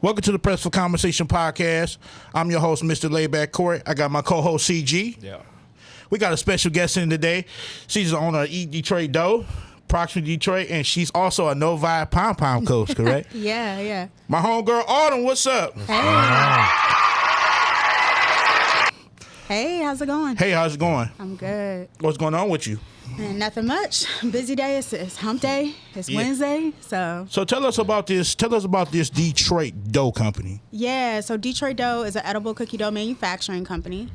Welcome to the Press for Conversation podcast. I'm your host, Mr. Layback Corey. I got my co-host, CG. Yeah. We got a special guest in today. She's the owner of Eat Detroit Dough, Proxy Detroit, and she's also a No Vibe Pom Pom coach, correct? Yeah. My homegirl, Autumn, what's up? Hey, how's it going? Hey, how's it going? I'm good. What's going on with you? And nothing much. Busy day. It's hump day. It's Wednesday. So tell us about this. Tell us about this Detroit Dough Company. Yeah. So Detroit Dough is an edible cookie dough manufacturing company.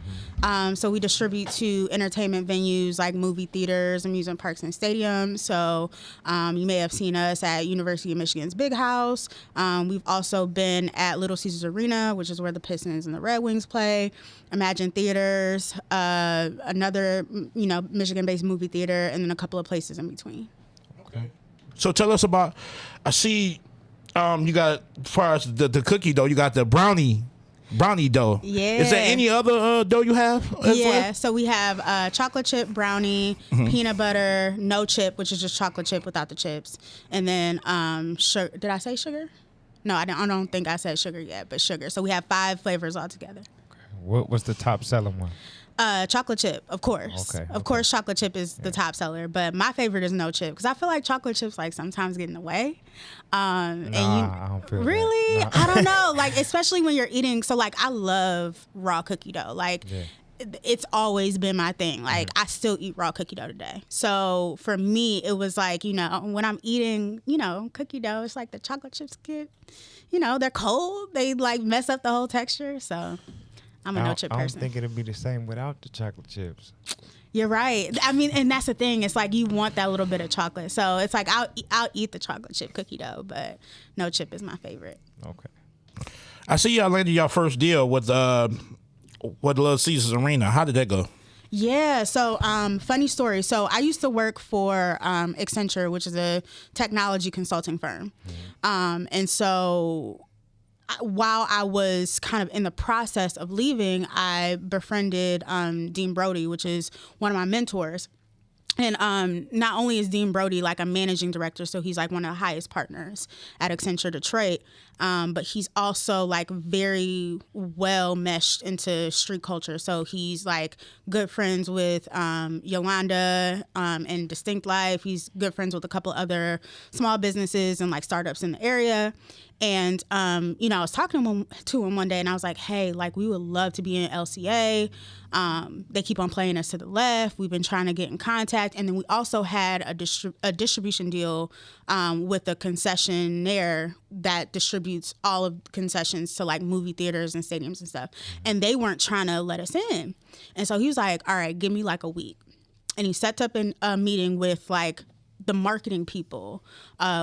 So we distribute to entertainment venues like movie theaters, amusement parks, and stadiums. So you may have seen us at University of Michigan's Big House. We've also been at Little Caesars Arena, which is where the Pistons and the Red Wings play. Imagine Theaters, another Michigan-based movie theater, and then a couple of places in between. Okay. So tell us about. I see you got, as far as the cookie dough, you got the brownie dough. Yeah. Is there any other dough you have? Yeah. So we have chocolate chip brownie, peanut butter, no chip, which is just chocolate chip without the chips, and then sugar. Did I say sugar? No, I don't think I said sugar yet, but sugar. So we have 5 flavors altogether. What was the top selling one? Chocolate chip, of course. Okay. Of course, chocolate chip is the top seller, but my favorite is no chip because I feel like chocolate chips like sometimes get in the way. I don't feel really. that. Nah. I don't know. Like especially when you're eating. So like I love raw cookie dough. Like it's always been my thing. Like I still eat raw cookie dough today. So for me, it was like when I'm eating cookie dough, it's like the chocolate chips get they're cold. They like mess up the whole texture. So. I'm a no chip person. I don't think it'd be the same without the chocolate chips. You're right. I mean, and that's the thing. It's like you want that little bit of chocolate. So it's like I'll eat the chocolate chip cookie dough, but no chip is my favorite. Okay. I see y'all landed your first deal with Little Caesars Arena. How did that go? Yeah. So funny story. So I used to work for Accenture, which is a technology consulting firm. And so while I was kind of in the process of leaving, I befriended Dean Brody, which is one of my mentors. And not only is Dean Brody like a managing director, so he's like one of the highest partners at Accenture Detroit, but he's also like very well meshed into street culture. So he's like good friends with Yolanda and Distinct Life. He's good friends with a couple other small businesses and like startups in the area. And, I was talking to him one day and I was like, hey, like we would love to be in LCA. They keep on playing us to the left. We've been trying to get in contact. And then we also had a distribution deal with a concessionaire that distributes all of the concessions to like movie theaters and stadiums and stuff. And they weren't trying to let us in. And so he was like, all right, give me like a week. And he set up a meeting with like the marketing people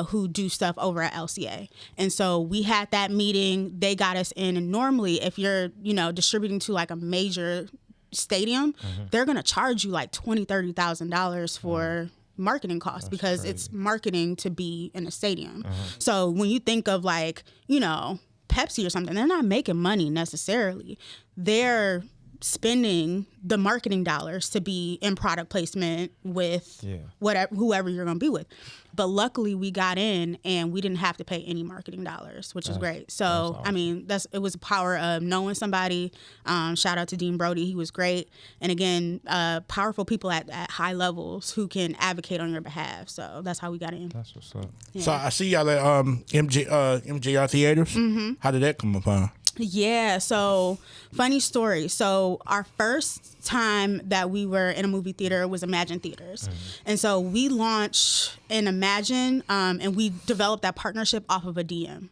who do stuff over at LCA. And so we had that meeting. They got us in. And normally if you're, distributing to like a major stadium, they're going to charge you like $20,000, $30,000 for marketing costs. That's because crazy. It's marketing to be in a stadium. So when you think of like, Pepsi or something, they're not making money necessarily. They're spending the marketing dollars to be in product placement with whoever you're going to be with. But luckily we got in and we didn't have to pay any marketing dollars, which is great. So, awesome. I mean, it was a power of knowing somebody. Shout out to Dean Brody. He was great. And again, powerful people at high levels who can advocate on your behalf. So that's how we got in. That's what's up. Yeah. So I see y'all at MJR Theaters. How did that come upon? Yeah, so funny story. So our first time that we were in a movie theater was Imagine Theaters. And so we launched in Imagine and we developed that partnership off of a DM.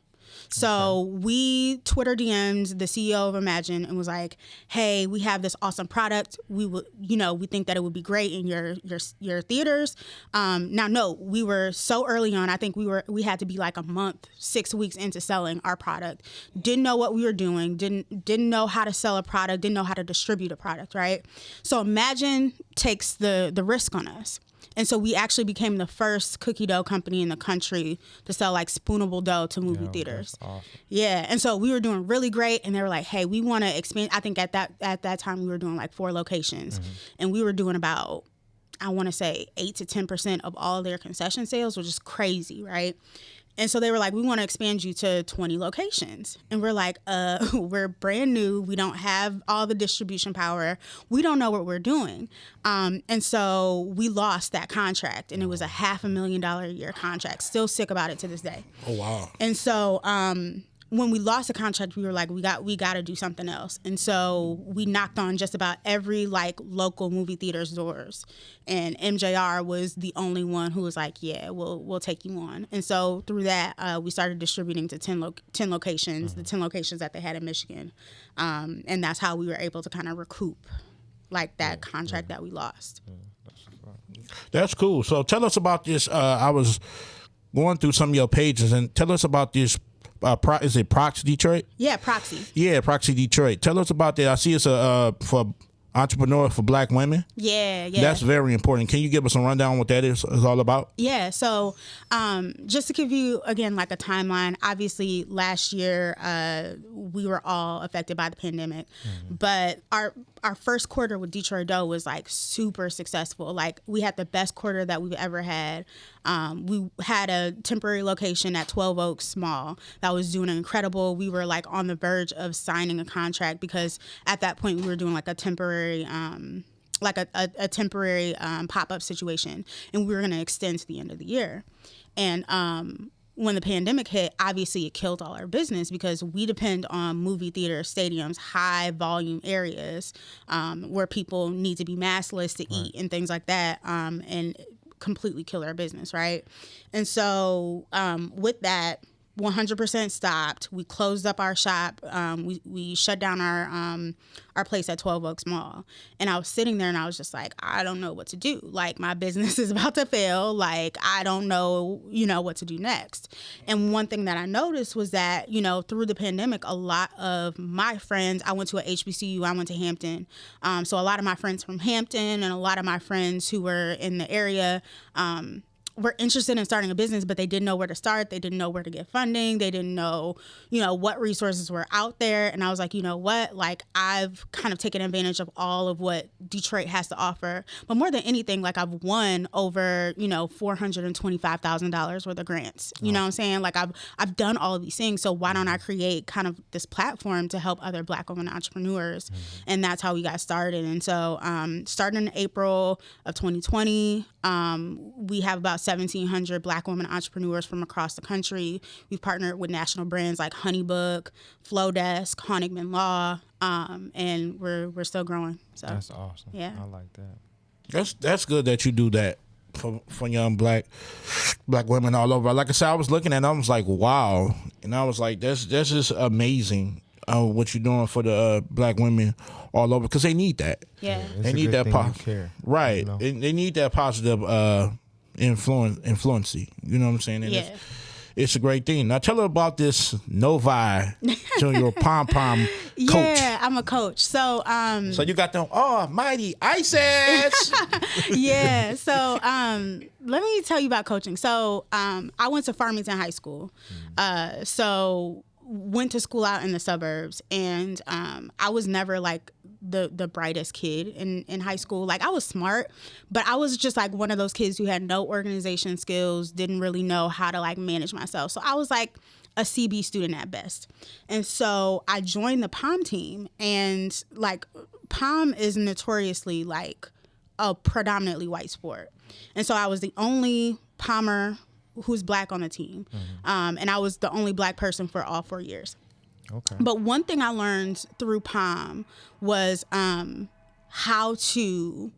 So we Twitter DM'd the CEO of Imagine and was like, hey, we have this awesome product. We will, we think that it would be great in your theaters. We were so early on. I think we had to be like a month, 6 weeks into selling our product. Didn't know what we were doing. Didn't know how to sell a product. Didn't know how to distribute a product, right? So Imagine takes the risk on us. And so we actually became the first cookie dough company in the country to sell like spoonable dough to movie theaters. That's awesome. Yeah. And so we were doing really great. And they were like, hey, we want to expand. I think at that time we were doing like 4 locations. And we were doing about, I want to say 8 to 10% of all their concession sales, which is crazy, right? And so they were like, we want to expand you to 20 locations. And we're like, we're brand new. We don't have all the distribution power. We don't know what we're doing. And so we lost that contract, and it was a $500,000 a year contract. Still sick about it to this day. Oh, wow. And so when we lost the contract, we were like, we got to do something else. And so we knocked on just about every like local movie theater's doors. And MJR was the only one who was like, yeah, we'll take you on. And so through that, we started distributing to 10 locations, the 10 locations that they had in Michigan. And that's how we were able to kind of recoup like that contract that we lost. That's cool. So tell us about this. I was going through some of your pages, and tell us about this. Is it Proxy Detroit? Yeah, Proxy. Yeah, Proxy Detroit. Tell us about that. I see it's for entrepreneur for Black women. Yeah. That's very important. Can you give us a rundown on what that is all about? Yeah. So just to give you, again, like a timeline, obviously last year we were all affected by the pandemic, but our first quarter with Detroit Dough was like super successful. Like we had the best quarter that we've ever had. We had a temporary location at 12 Oaks Mall that was doing incredible. We were like on the verge of signing a contract because at that point we were doing like a temporary pop-up situation, and we were going to extend to the end of the year. And when the pandemic hit, obviously it killed all our business because we depend on movie theater, stadiums, high volume areas where people need to be maskless to eat and things like that, and completely kill our business, right? And so with that, 100% stopped. We closed up our shop. We shut down our place at 12 Oaks Mall. And I was sitting there and I was just like, I don't know what to do. Like my business is about to fail. Like I don't know, what to do next. And one thing that I noticed was that, through the pandemic, a lot of my friends, I went to a HBCU, I went to Hampton. So a lot of my friends from Hampton and a lot of my friends who were in the area, were interested in starting a business, but they didn't know where to start. They didn't know where to get funding. They didn't know, what resources were out there. And I was like, you know what? Like I've kind of taken advantage of all of what Detroit has to offer. But more than anything, like I've won over, $425,000 worth of grants. You know what I'm saying? Like I've done all of these things. So why don't I create kind of this platform to help other Black women entrepreneurs? And that's how we got started. And so starting in April of 2020, we have about 1,700 Black women entrepreneurs from across the country. We've partnered with national brands like Honeybook, Flowdesk, Honigman Law, and we're still growing. So that's awesome. Yeah, I like that. That's good that you do that for young black women all over. Like I said, I was looking at it, I was like, wow, and I was like, that's just amazing. What you're doing for the Black women all over, because they need that. Yeah, they need that care, right. They need that positive influency. You know what I'm saying? And it's a great thing. Now tell her about this Novi Junior Pom Pom coach. Yeah, I'm a coach. So so you got them mighty ISIS. Yeah. So let me tell you about coaching. So I went to Farmington High School. So went to school out in the suburbs, and I was never like the brightest kid in high school. Like I was smart, but I was just like one of those kids who had no organization skills, didn't really know how to like manage myself. So I was like a CB student at best. And so I joined the Pom team, and like Pom is notoriously like a predominantly white sport. And so I was the only Pommer who's Black on the team. And I was the only Black person for all 4 years. Okay. But one thing I learned through Pom was how to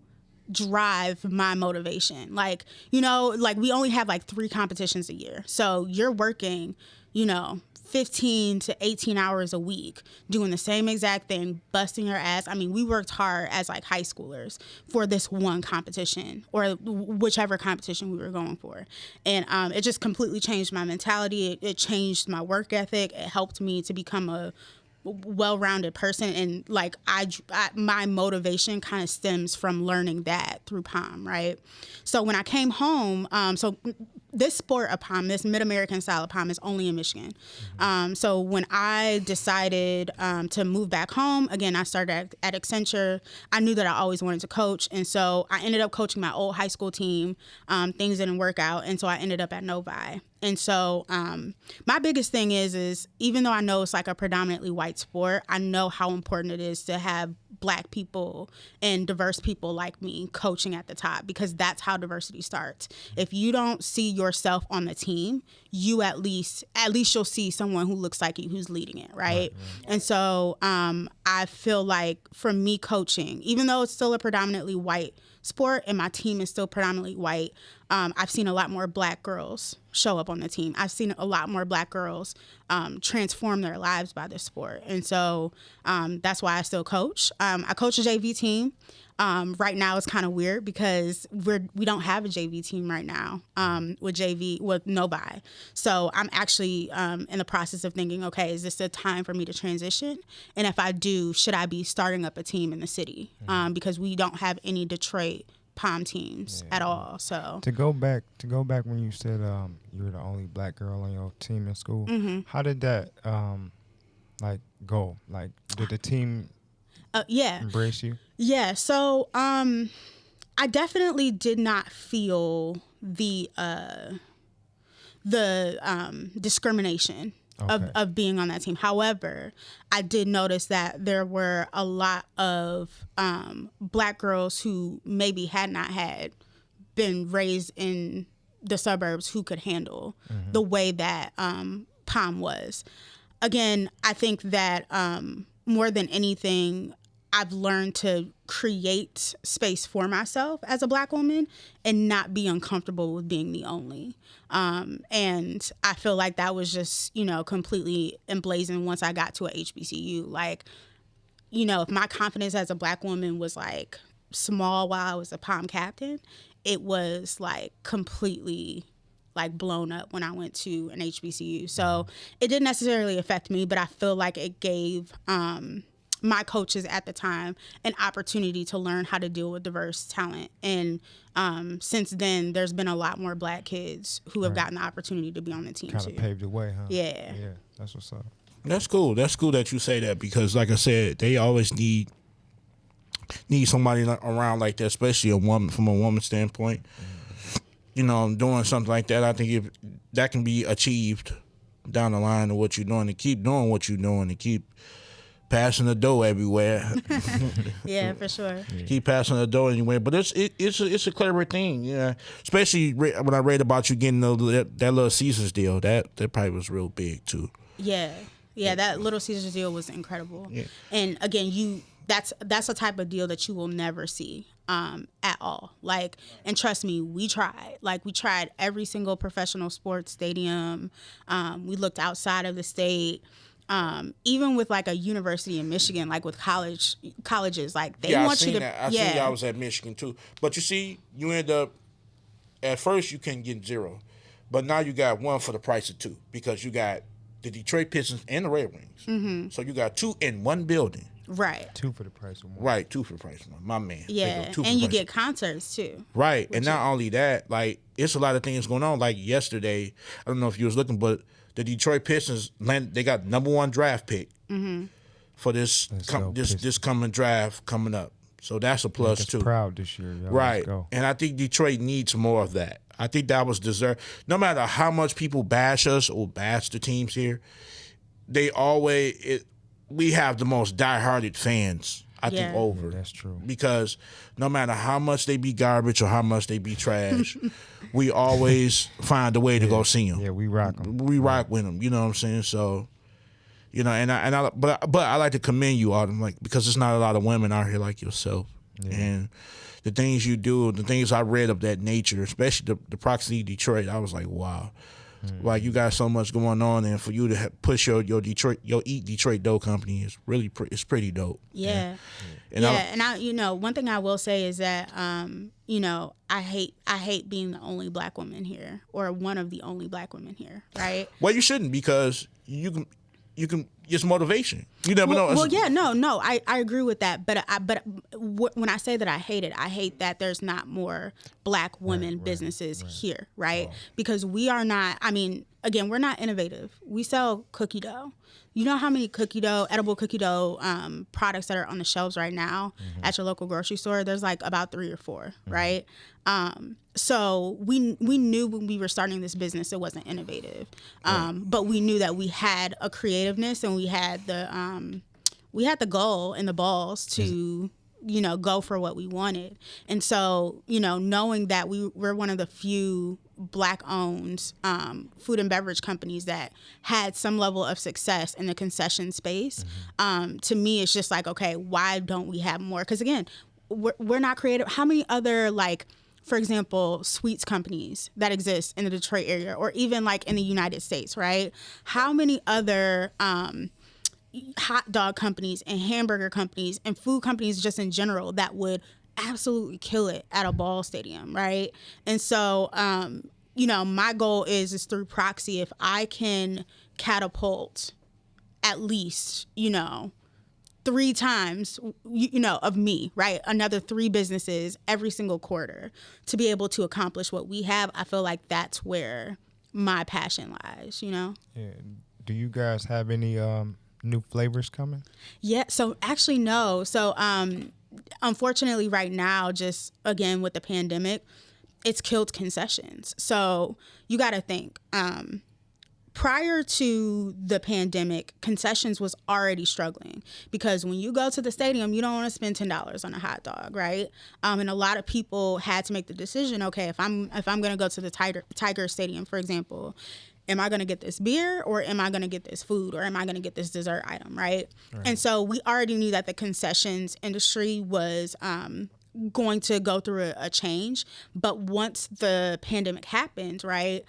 drive my motivation. Like, like we only have like 3 competitions a year. So you're working, 15 to 18 hours a week doing the same exact thing, busting your ass. I mean, we worked hard as like high schoolers for this one competition or whichever competition we were going for. And it just completely changed my mentality. It changed my work ethic. It helped me to become a well-rounded person, and like my motivation kind of stems from learning that through Pom, right? So when I came home, so this sport of Pom, this Mid-American style of Pom, is only in Michigan. So when I decided to move back home, again, I started at Accenture. I knew that I always wanted to coach, and so I ended up coaching my old high school team. Things didn't work out, and so I ended up at Novi. And so my biggest thing is even though I know it's like a predominantly white sport, I know how important it is to have Black people and diverse people like me coaching at the top, because that's how diversity starts. If you don't see yourself on the team, you at least you'll see someone who looks like you who's leading it, right? And so I feel like for me coaching, even though it's still a predominantly white sport and my team is still predominantly white, I've seen a lot more Black girls show up on the team. I've seen a lot more Black girls transform their lives by this sport. And so that's why I still coach. I coach a JV team. Right now it's kind of weird because we don't have a JV team right now with nobody. So I'm actually in the process of thinking, okay, is this a time for me to transition? And if I do, should I be starting up a team in the city? Because we don't have any Detroit Pom teams at all. So to go back when you said you were the only Black girl on your team in school, how did that go? Like, did the team embrace you? Yeah. So I definitely did not feel the discrimination of being on that team. However, I did notice that there were a lot of Black girls who maybe had not had been raised in the suburbs who could handle the way that Pom was. Again, I think that more than anything, I've learned to create space for myself as a Black woman and not be uncomfortable with being the only. And I feel like that was just, completely emblazoned once I got to a HBCU. Like, if my confidence as a Black woman was like small while I was a Pom captain, it was like completely like blown up when I went to an HBCU. So it didn't necessarily affect me, but I feel like it gave my coaches at the time an opportunity to learn how to deal with diverse talent. And since then, there's been a lot more Black kids who have gotten the opportunity to be on the team Kind of paved the way, huh? Yeah. Yeah, that's what's up. That's cool. That's cool that you say that, because like I said, they always need somebody around like that, especially a woman, from a woman's standpoint. Doing something like that, I think that can be achieved down the line of what you're doing, to keep doing what you're doing, to keep passing the dough everywhere. Yeah, for sure. Keep passing the dough anywhere. But it's a clever thing, yeah. Especially when I read about you getting that Little Caesars deal. That probably was real big too. Yeah, that Little Caesars deal was incredible. Yeah. And again, that's a type of deal that you will never see at all. Like, and trust me, we tried. Like, we tried every single professional sports stadium. We looked outside of the state. Even with like a university in Michigan, like with colleges, like they want you to. I see. I was at Michigan too, but you see, you end up at first you couldn't get 0, but now you got 1 for the price of 2, because you got the Detroit Pistons and the Red Wings. So you got 2 in one building. Right. 2 for the price of 1. Right, 2 for the price of 1. My man. Yeah, and you get concerts too. Right, and not only that, like it's a lot of things going on. Like yesterday, I don't know if you was looking, but the Detroit Pistons they got #1 draft pick for this coming draft coming up. So that's a plus too. Proud this year, y'all. Right, and I think Detroit needs more of that. I think that was deserved. No matter how much people bash us or bash the teams here, we have the most dieharded fans. I think over. Yeah, that's true. Because no matter how much they be garbage or how much they be trash, we always find a way to go see them. Yeah, we rock them. We rock with them. You know what I'm saying? So, but I like to commend you, Autumn, like, because there's not a lot of women out here like yourself, and the things you do, the things I read of that nature, especially the Proxy Detroit, I was like, wow. Like, you got so much going on, and for you to push your Eat Detroit Dough company is really it's pretty dope. Yeah. And I one thing I will say is that I hate being the only Black woman here, or one of the only Black women here, right? Well, you shouldn't, because you can it's motivation. You never know. Well, yeah, no, I agree with that. But when I say that I hate that there's not more Black women businesses here, right? Because we are not. I mean, again, we're not innovative. We sell cookie dough. You know how many cookie dough, edible cookie dough products that are on the shelves right now at your local grocery store? There's like about 3 or 4, right? So we knew when we were starting this business it wasn't innovative, but we knew that we had a creativeness and we had the goal and the balls to go for what we wanted. And so knowing that we're one of the few Black-owned food and beverage companies that had some level of success in the concession space, to me, it's just like, okay, why don't we have more? Because again, we're not creative. How many other, like, for example, sweets companies that exist in the Detroit area, or even like in the United States, right? How many other hot dog companies and hamburger companies and food companies just in general that would absolutely kill it at a ball stadium, right? And so, my goal is through Proxy, if I can catapult at least, 3 times, of me, right? Another 3 businesses every single quarter to be able to accomplish what we have. I feel like that's where my passion lies, Yeah. Do you guys have any new flavors coming? Yeah. So actually, no. So, unfortunately right now, just again with the pandemic, it's killed concessions. So you got to think, prior to the pandemic, concessions was already struggling because when you go to the stadium, you don't want to spend $10 on a hot dog, right? And a lot of people had to make the decision, okay, if I'm going to go to the Tiger Stadium, for example, am I going to get this beer or am I going to get this food or am I going to get this dessert item, right? And so we already knew that the concessions industry was going to go through a change. But once the pandemic happened, right,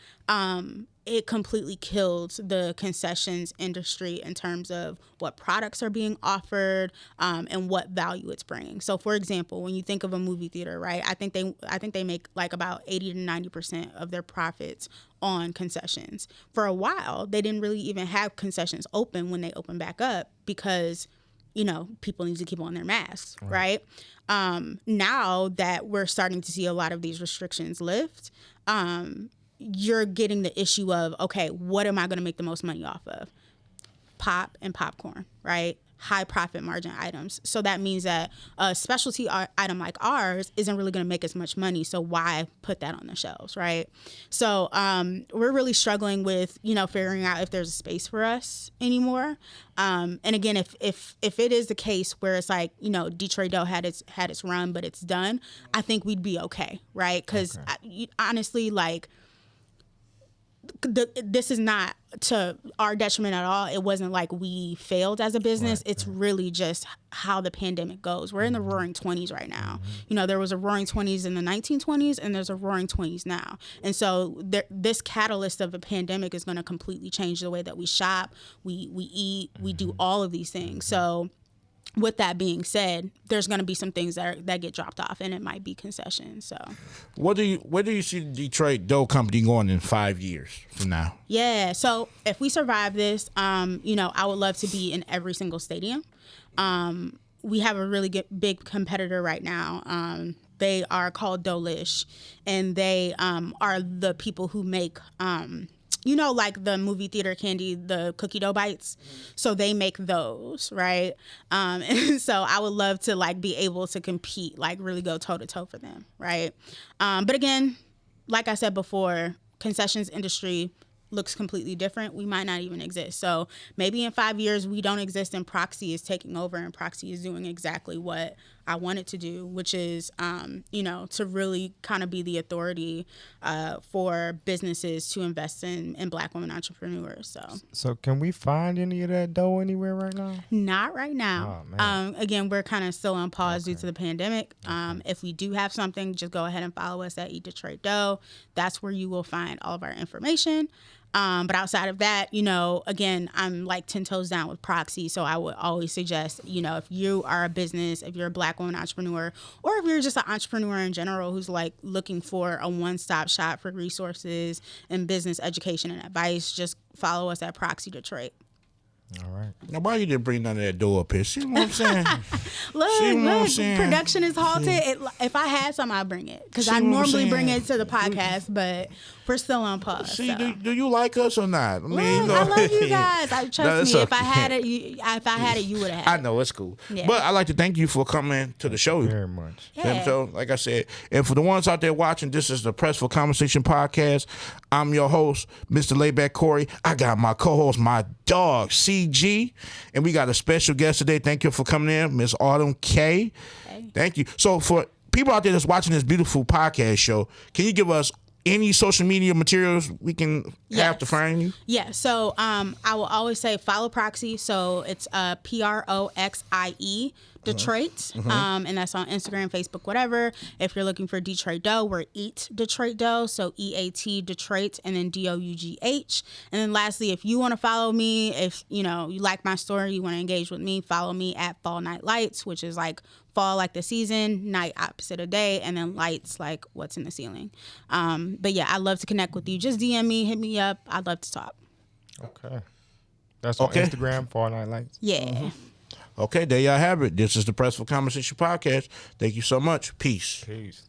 it completely killed the concessions industry in terms of what products are being offered and what value it's bringing. So, for example, when you think of a movie theater, right, I think they make like about 80 to 90% of their profits on concessions. For a while, they didn't really even have concessions open when they opened back up because people need to keep on their masks, right? Now that we're starting to see a lot of these restrictions lift, you're getting the issue of, okay, what am I going to make the most money off of? Pop and popcorn, right? High profit margin items. So that means that a specialty item like ours isn't really going to make as much money. So why put that on the shelves, right? So we're really struggling with, figuring out if there's a space for us anymore. And again, if it is the case where it's like, Detroit Dough had its run, but it's done, I think we'd be okay, right? Because honestly, like, this is not to our detriment at all. It wasn't like we failed as a business. It's really just how the pandemic goes. We're in the roaring 20s right now. There was a roaring 20s in the 1920s and there's a roaring 20s now. And so this catalyst of a pandemic is going to completely change the way that we shop, we eat, we do all of these things. So with that being said, there's going to be some things that get dropped off, and it might be concessions. So, where do you see the Detroit Dough Company going in 5 years from now? Yeah, so if we survive this, I would love to be in every single stadium. We have a really big competitor right now. They are called Doughlish, and they are the people who make like the movie theater candy, the cookie dough bites. So they make those, right? And so I would love to like be able to compete, like really go toe to toe for them, right? But again, like I said before, concessions industry looks completely different. We might not even exist. So maybe in 5 years we don't exist and Proxy is taking over and Proxy is doing exactly what I want it to do, which is, to really kind of be the authority for businesses to invest in Black women entrepreneurs. So can we find any of that dough anywhere right now? Not right now. Oh, man. Again, we're kind of still on pause due to the pandemic. If we do have something, just go ahead and follow us at Eat Detroit Dough. That's where you will find all of our information. But outside of that, again, I'm like 10 toes down with Proxy. So I would always suggest, if you are a business, if you're a Black woman entrepreneur, or if you're just an entrepreneur in general who's like looking for a one-stop shop for resources and business education and advice, just follow us at Proxy Detroit. All right. Now, why you didn't bring none of that dough up here? See what I'm saying? Look, production is halted. If I had some, I'd bring it because I normally bring it to the podcast, but We're still on pause. See, so. do you like us or not? I mean, Look, I love you guys. Trust me. okay. If I had it, you would have had it. I know it's cool. Yeah. But I'd like to thank you for coming to the show. Very much. Yeah. So, like I said, and for the ones out there watching, this is the Press for Conversation podcast. I'm your host, Mr. Layback Corey. I got my co-host, my dog, CG, and we got a special guest today. Thank you for coming in, Miss Autumn K. Hey. Thank you. So, for people out there that's watching this beautiful podcast show, can you give us any social media materials we can have to find you? Yeah. So I will always say follow Proxy. So it's Proxie Detroit. And that's on Instagram, Facebook, whatever. If you're looking for Detroit Dough, we're Eat Detroit Dough. So EAT Detroit and then DOUGH. And then lastly, if you want to follow me, if you like my story, you want to engage with me, follow me at Fall Night Lights, which is like fall like the season, night opposite of day, and then lights like what's in the ceiling. But yeah, I'd love to connect with you. Just DM me, hit me up. I'd love to talk. Okay. That's on Instagram, Fall Night Lights. Yeah. Okay, there y'all have it. This is the Press for Conversation podcast. Thank you so much. Peace. Peace.